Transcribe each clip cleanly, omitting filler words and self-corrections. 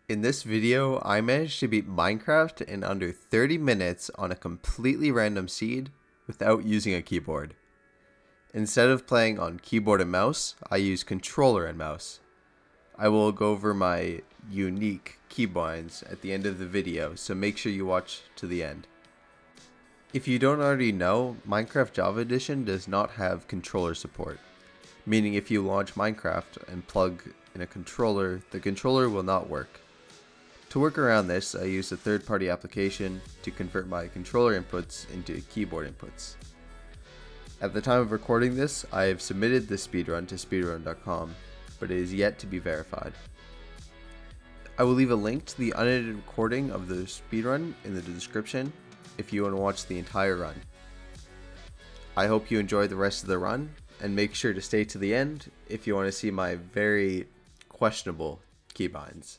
In this video, I managed to beat Minecraft in under 30 minutes on a completely random seed without using a keyboard. Instead of playing on keyboard and mouse, I use controller and mouse. I will go over my unique keybinds at the end of the video, so make sure you watch to the end. If you don't already know, Minecraft Java Edition does not have controller support, meaning if you launch Minecraft and plug in a controller, the controller will not work. To work around this, I use a third-party application to convert my controller inputs into keyboard inputs. At the time of recording this, I have submitted the speedrun to speedrun.com, but it is yet to be verified. I will leave a link to the unedited recording of the speedrun in the description if you want to watch the entire run. I hope you enjoy the rest of the run, and make sure to stay to the end if you want to see my very questionable keybinds.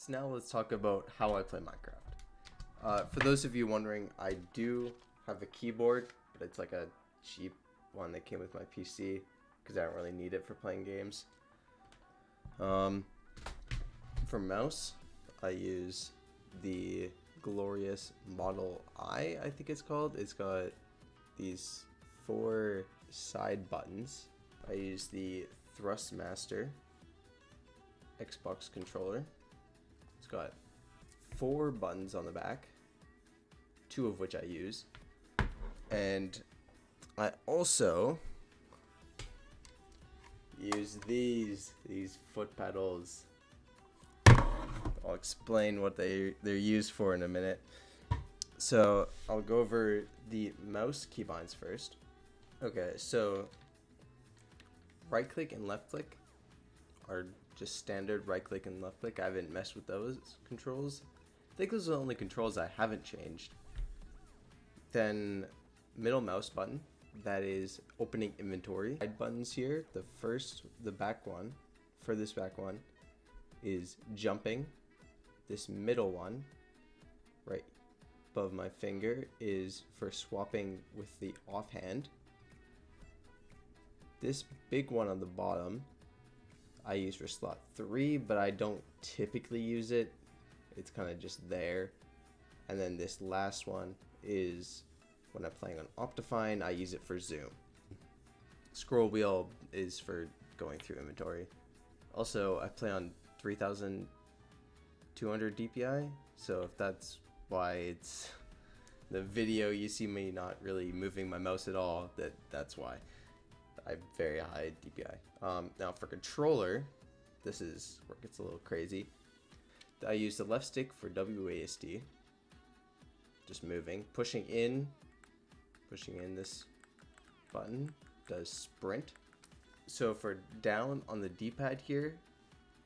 So now let's talk about how I play Minecraft. For those of you wondering, I do have a keyboard, but it's like a cheap one that came with my PC because I don't really need it for playing games. For mouse, I use the glorious Model I think it's called. It's got these 4 side buttons. I use the Thrustmaster Xbox controller. It's got 4 buttons on the back, 2 of which I use. And I also use these foot pedals. I'll explain what they're used for in a minute. So I'll go over the mouse keybinds first. Okay, so right click and left click are just standard right click and left click. I haven't messed with those controls. I think those are the only controls I haven't changed. Then middle mouse button, that is opening inventory. Side buttons here, the back one, furthest back one is jumping. This middle one, right above my finger, is for swapping with the offhand. This big one on the bottom, I use for slot 3, but I don't typically use it. It's kind of just there. And then this last one is when I'm playing on Optifine, I use it for zoom. Scroll wheel is for going through inventory. Also, I play on 3200 DPI, so if that's why it's the video you see me not really moving my mouse at all, that's why. I have very high DPI. Now for controller, this is where it gets a little crazy. I use the left stick for WASD, just moving. Pushing in this button does sprint. So for down on the D-pad here,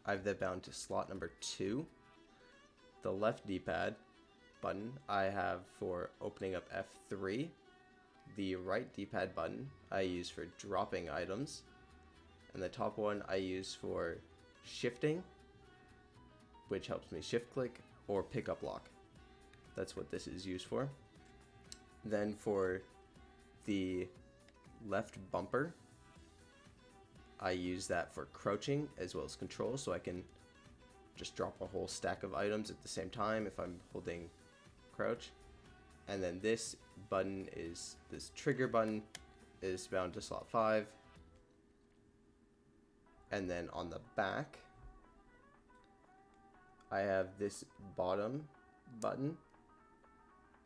I have that bound to slot number 2. The left D-pad button I have for opening up F3. The right D-pad button I use for dropping items. And the top one I use for shifting, which helps me shift click or pick up lock. That's what this is used for. Then for the left bumper, I use that for crouching as well as control, so I can just drop a whole stack of items at the same time if I'm holding crouch. And then this button is, this trigger button is bound to slot 5. And then on the back, I have this bottom button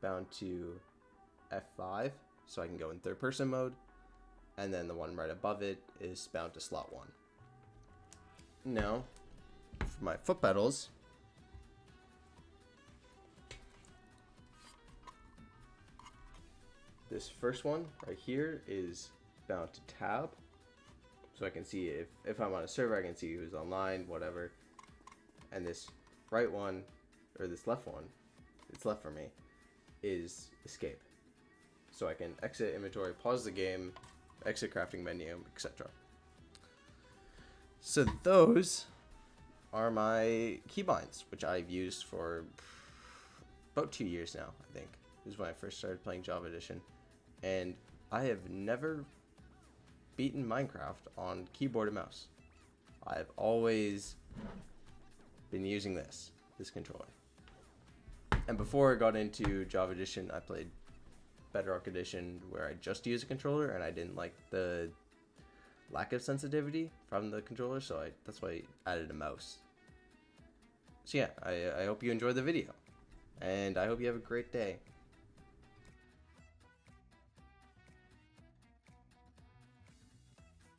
bound to F5, so I can go in third person mode. And then the one right above it is bound to slot 1. Now, for my foot pedals, this first one right here is bound to tab, so I can see if I'm on a server, I can see who's online, whatever. And this right one, or this left one, it's left for me, is escape. So I can exit inventory, pause the game, exit crafting menu, etc. So those are my keybinds, which I've used for about 2 years now, I think. This is when I first started playing Java Edition. And I have never beaten Minecraft on keyboard and mouse. I've always been using this controller. And before I got into Java Edition, I played Bedrock Edition, where I just use a controller, and I didn't like the lack of sensitivity from the controller, so that's why I added a mouse. So yeah, I hope you enjoyed the video, and I hope you have a great day.